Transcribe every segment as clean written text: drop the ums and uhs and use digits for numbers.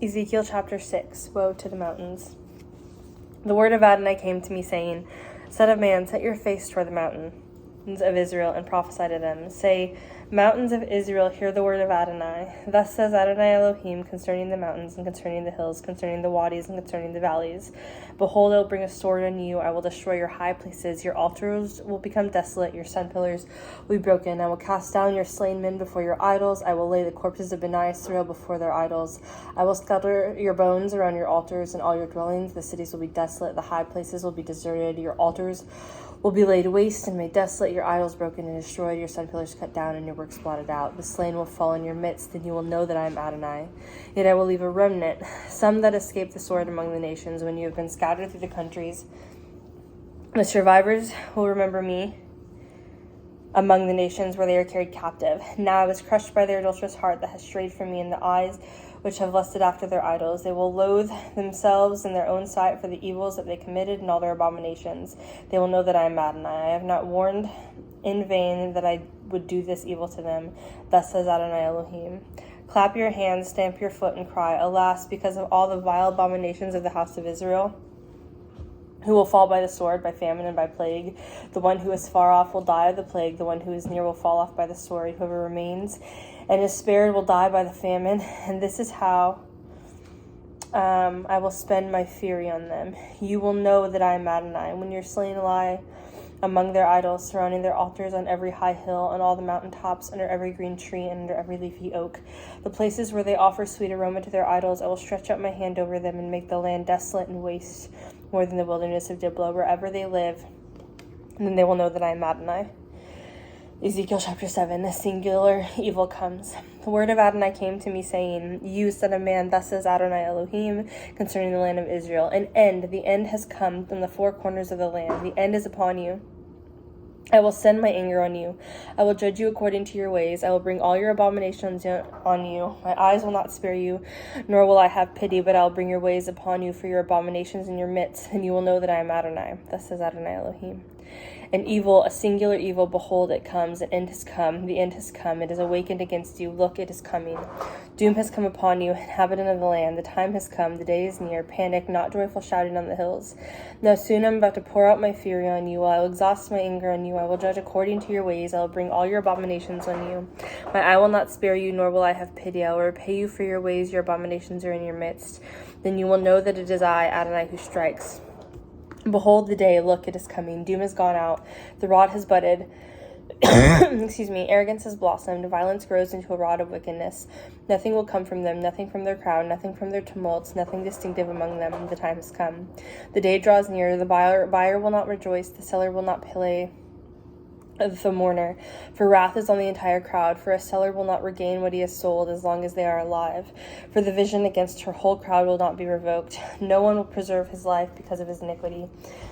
Ezekiel chapter 6, Woe to the mountains. The word of Adonai came to me, saying, Son of man, set your face toward the mountains of Israel, and prophesy to them. Say, Mountains of Israel, hear the word of Adonai. Thus says Adonai Elohim concerning the mountains, and concerning the hills, concerning the wadis, and concerning the valleys. Behold, I will bring a sword on you. I will destroy your high places. Your altars will become desolate. Your sun pillars will be broken. I will cast down your slain men before your idols. I will lay the corpses of Beni Israel before their idols. I will scatter your bones around your altars and all your dwellings. The cities will be desolate. The high places will be deserted. Your altars will be laid waste and made desolate, your idols broken and destroyed, your sun pillars cut down, and your works blotted out. The slain will fall in your midst, then you will know that I am Adonai. Yet I will leave a remnant, some that escape the sword among the nations, when you have been scattered through the countries. The survivors will remember me among the nations where they are carried captive. Now I was crushed by their adulterous heart that has strayed from me, in the eyes which have lusted after their idols. They will loathe themselves in their own sight for the evils that they committed and all their abominations. They will know that I am Adonai. I have not warned in vain that I would do this evil to them. Thus says Adonai Elohim. Clap your hands, stamp your foot, and cry, Alas, because of all the vile abominations of the house of Israel, who will fall by the sword, by famine, and by plague. The one who is far off will die of the plague. The one who is near will fall off by the sword. Whoever remains and is spared will die by the famine. And this is how I will spend my fury on them. You will know that I am Adonai. When your slain lie among their idols, surrounding their altars on every high hill, on all the mountain tops, under every green tree, and under every leafy oak, the places where they offer sweet aroma to their idols, I will stretch out my hand over them and make the land desolate and waste more than the wilderness of Diblah, wherever they live, and then they will know that I am Adonai. Ezekiel chapter 7, a singular evil comes. The word of Adonai came to me, saying, You, son of man, thus says Adonai Elohim concerning the land of Israel. The end has come from the four corners of the land. The end is upon you. I will send my anger on you. I will judge you according to your ways. I will bring all your abominations on you. My eyes will not spare you, nor will I have pity, but I will bring your ways upon you for your abominations in your midst, and you will know that I am Adonai. Thus says Adonai Elohim. An evil, a singular evil, behold, it comes. An end has come. The end has come. It is awakened against you. Look, it is coming. Doom has come upon you, inhabitant of the land. The time has come. The day is near. Panic, not joyful shouting on the hills. Now soon I am about to pour out my fury on you. I will exhaust my anger on you. I will judge according to your ways. I will bring all your abominations on you. My eye will not spare you, nor will I have pity. I will repay you for your ways. Your abominations are in your midst. Then you will know that it is I, Adonai, who strikes. Behold the day, look, it is coming. Doom has gone out. The rod has budded. Arrogance has blossomed. Violence grows into a rod of wickedness. Nothing will come from them, nothing from their crowd, nothing from their tumults, nothing distinctive among them. The time has come. The day draws near. The buyer will not rejoice. The seller will not play the mourner, for wrath is on the entire crowd, for a seller will not regain what he has sold as long as they are alive, for the vision against her whole crowd will not be revoked. No one will preserve his life because of his iniquity.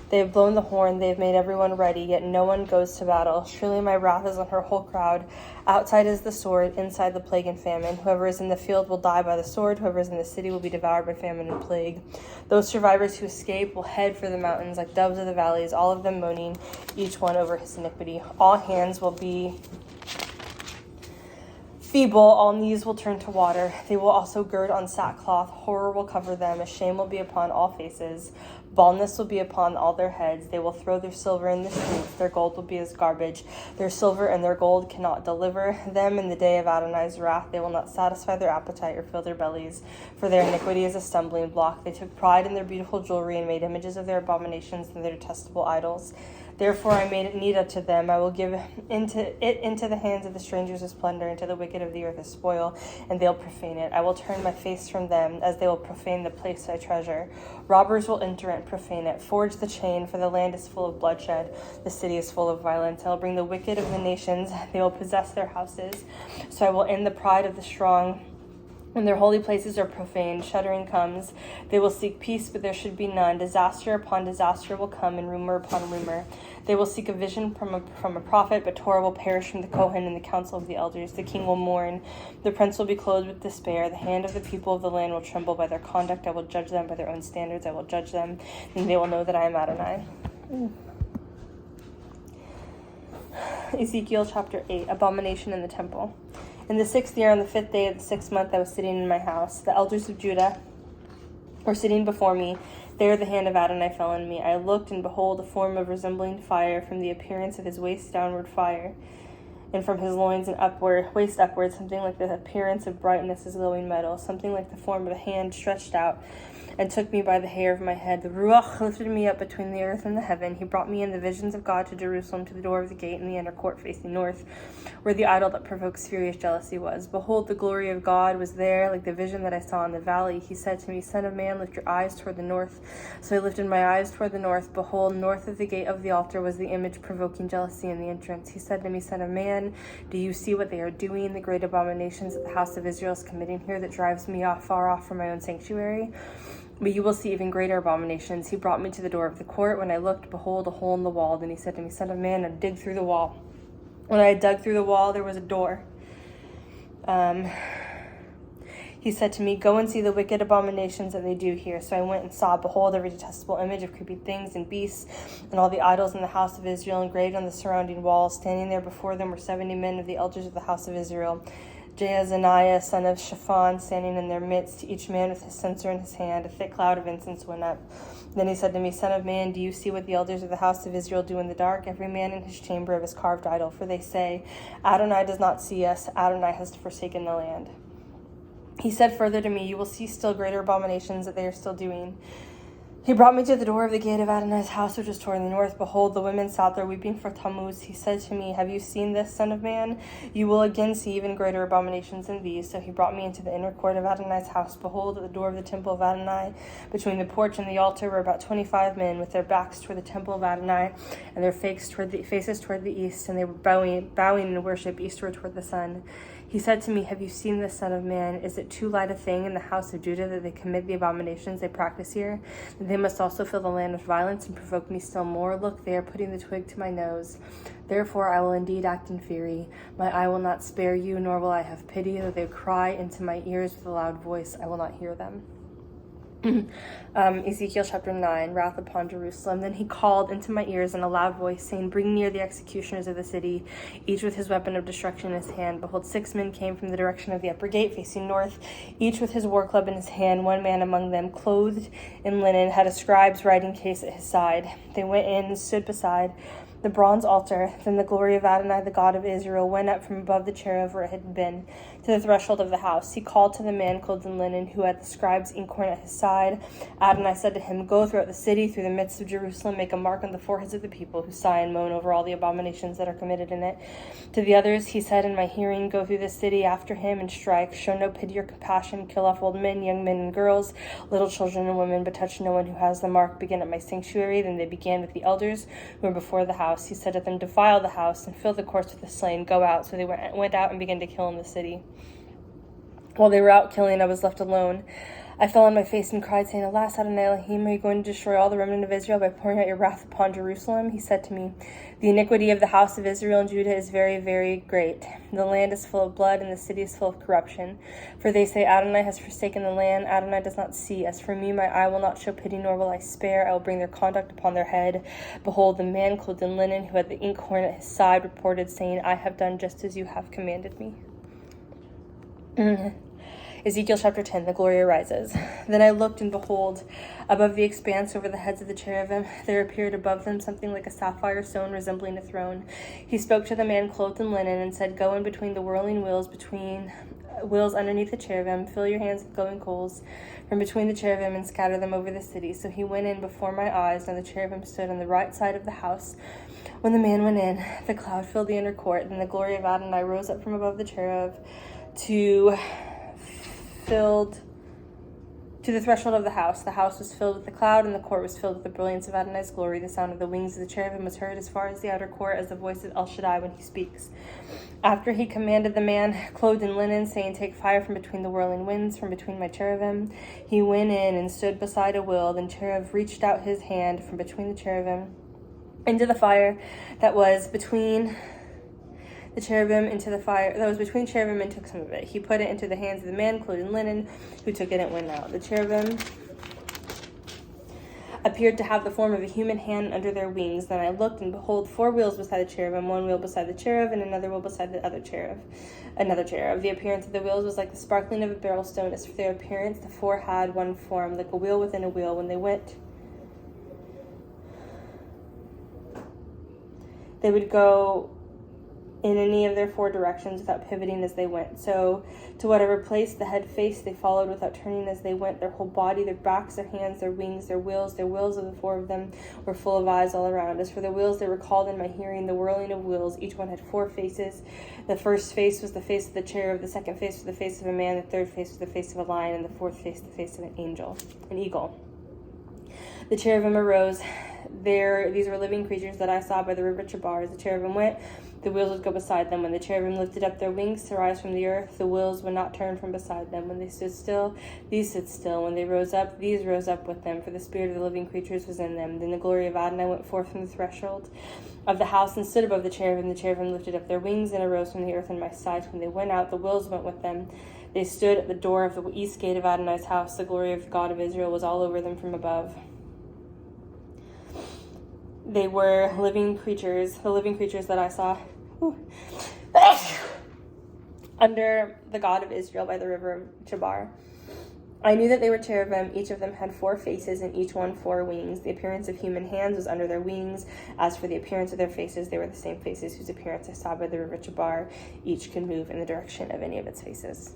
They have blown the horn, they have made everyone ready, yet no one goes to battle. Surely my wrath is on her whole crowd. Outside is the sword, inside the plague and famine. Whoever is in the field will die by the sword, whoever is in the city will be devoured by famine and plague. Those survivors who escape will head for the mountains like doves of the valleys, all of them moaning, each one over his iniquity. All hands will be feeble, all knees will turn to water. They will also gird on sackcloth. Horror will cover them. A shame will be upon all faces. Baldness will be upon all their heads. They will throw their silver in the street. Their gold will be as garbage. Their silver and their gold cannot deliver them in the day of Adonai's wrath. They will not satisfy their appetite or fill their bellies, for their iniquity is a stumbling block. They took pride in their beautiful jewelry and made images of their abominations and their detestable idols. Therefore I made it need unto them. I will give into the hands of the strangers as plunder, into the wicked of the earth as spoil, and they'll profane it. I will turn my face from them, as they will profane the place I treasure. Robbers will enter and profane it. Forge the chain, for the land is full of bloodshed. The city is full of violence. I will bring the wicked of the nations. They will possess their houses. So I will end the pride of the strong. When their holy places are profaned, shuddering comes. They will seek peace, but there should be none. Disaster upon disaster will come, and rumor upon rumor. They will seek a vision from a prophet, but Torah will perish from the Kohen and the council of the elders. The king will mourn. The prince will be clothed with despair. The hand of the people of the land will tremble by their conduct. I will judge them by their own standards. I will judge them, and they will know that I am Adonai. Ezekiel chapter 8, Abomination in the Temple. In the 6th year, on the 5th day of the 6th month, I was sitting in my house. The elders of Judah were sitting before me. There the hand of Adonai fell on me. I looked, and behold, a form of resembling fire, from the appearance of his waist downward fire, and from his loins and waist upward, something like the appearance of brightness as glowing metal, something like the form of a hand stretched out, and took me by the hair of my head. The Ruach lifted me up between the earth and the heaven. He brought me in the visions of God to Jerusalem, to the door of the gate in the inner court facing north, where the idol that provokes furious jealousy was. Behold, the glory of God was there, like the vision that I saw in the valley. He said to me, Son of man, lift your eyes toward the north. So I lifted my eyes toward the north. Behold, north of the gate of the altar was the image provoking jealousy in the entrance. He said to me, Son of man, do you see what they are doing, the great abominations that the house of Israel is committing here, that drives me far off from my own sanctuary? But you will see even greater abominations. He brought me to the door of the court. When I looked, behold, a hole in the wall. Then he said to me, Son of man, dig through the wall. When I had dug through the wall, there was a door. He said to me, Go and see the wicked abominations that they do here. So I went and saw, behold, every detestable image of creeping things and beasts, and all the idols in the house of Israel engraved on the surrounding walls. Standing there before them were 70 men of the elders of the house of Israel. Jaazaniah, son of Shaphan, standing in their midst, each man with his censer in his hand. A thick cloud of incense went up. Then he said to me, Son of man, do you see what the elders of the house of Israel do in the dark? Every man in his chamber of his carved idol. For they say, Adonai does not see us. Adonai has forsaken the land. He said further to me, You will see still greater abominations that they are still doing. He brought me to the door of the gate of Adonai's house, which was toward the north. Behold, the women sat there weeping for Tammuz. He said to me, Have you seen this, son of man? You will again see even greater abominations than these. So he brought me into the inner court of Adonai's house. Behold, at the door of the temple of Adonai, between the porch and the altar, were about 25 men, with their backs toward the temple of Adonai, and their faces toward the east, and they were bowing in worship eastward toward the sun. He said to me, Have you seen this, son of man? Is it too light a thing in the house of Judah that they commit the abominations they practice here? That they must also fill the land with violence and provoke me still more? Look, they are putting the twig to my nose. Therefore I will indeed act in fury. My eye will not spare you, nor will I have pity. Though they cry into my ears with a loud voice, I will not hear them. Ezekiel chapter 9, wrath upon Jerusalem. Then he called into my ears in a loud voice, saying, Bring near the executioners of the city, each with his weapon of destruction in his hand. Behold, 6 men came from the direction of the upper gate, facing north, each with his war club in his hand. One man among them, clothed in linen, had a scribe's writing case at his side. They went in and stood beside the bronze altar. Then the glory of Adonai, the God of Israel, went up from above the cherub where it had been, to the threshold of the house. He called to the man clothed in linen, who had the scribe's inkhorn at his side. Adonai said to him, Go throughout the city, through the midst of Jerusalem, make a mark on the foreheads of the people who sigh and moan over all the abominations that are committed in it. To the others he said in my hearing, Go through the city after him and strike. Show no pity or compassion. Kill off old men, young men and girls, little children and women, but touch no one who has the mark. Begin at my sanctuary. Then they began with the elders who were before the house. He said to them, Defile the house and fill the courts with the slain. Go out. So they went out and began to kill in the city. While they were out killing, I was left alone. I fell on my face and cried, saying, Alas, Adonai Elohim, are you going to destroy all the remnant of Israel by pouring out your wrath upon Jerusalem? He said to me, The iniquity of the house of Israel and Judah is very, very great. The land is full of blood, and the city is full of corruption. For they say, Adonai has forsaken the land. Adonai does not see. As for me, my eye will not show pity, nor will I spare. I will bring their conduct upon their head. Behold, the man clothed in linen, who had the inkhorn at his side, reported, saying, I have done just as you have commanded me. Ezekiel chapter 10, the glory arises. Then I looked, and behold, above the expanse over the heads of the cherubim, there appeared above them something like a sapphire stone resembling a throne. He spoke to the man clothed in linen and said, Go in between the whirling wheels, between wheels underneath the cherubim, fill your hands with glowing coals from between the cherubim and scatter them over the city. So he went in before my eyes, and the cherubim stood on the right side of the house. When the man went in, the cloud filled the inner court. Then the glory of Adonai rose up from above the cherub to the threshold of the house. The house was filled with the cloud, and the court was filled with the brilliance of Adonai's glory. The sound of the wings of the cherubim was heard as far as the outer court, as the voice of El Shaddai when he speaks. After he commanded the man clothed in linen, saying, Take fire from between the whirling winds, from between my cherubim, he went in and stood beside a wheel. Then cherub reached out his hand from between the cherubim into the fire that was between the cherubim into the fire that was between cherubim, and took some of it. He put it into the hands of the man clothed in linen, who took it and went out. The cherubim appeared to have the form of a human hand under their wings. Then I looked, and behold, 4 wheels beside the cherubim, 1 wheel beside the cherub, and another wheel beside the other cherub. Another cherub. The appearance of the wheels was like the sparkling of a beryl stone. As for their appearance, the 4 had one form, like a wheel within a wheel. When they went, they would go in any of their 4 directions without pivoting as they went. So to whatever place the head faced, they followed without turning as they went. Their whole body, their backs, their hands, their wings, their wheels of the 4 of them were full of eyes all around. As for the wheels, they were called in my hearing the whirling of wheels. Each one had 4 faces. The first face was the face of the cherub, the second face was the face of a man, the third face was the face of a lion, and the fourth face the face of an eagle. The cherubim arose. These were living creatures that I saw by the river Chebar. As the cherubim went, the wheels would go beside them. When the cherubim lifted up their wings to rise from the earth, the wheels would not turn from beside them. When they stood still, these stood still. When they rose up, these rose up with them, for the spirit of the living creatures was in them. Then the glory of Adonai went forth from the threshold of the house and stood above the cherubim. The cherubim lifted up their wings and arose from the earth in my sight. When they went out, the wheels went with them. They stood at the door of the east gate of Adonai's house. The glory of the God of Israel was all over them from above. They were living creatures, the living creatures that I saw under the God of Israel by the river Chebar. I knew that they were cherubim. Each of them had 4 faces, and each one 4 wings. The appearance of human hands was under their wings. As for the appearance of their faces, they were the same faces whose appearance I saw by the river Chebar. Each could move in the direction of any of its faces.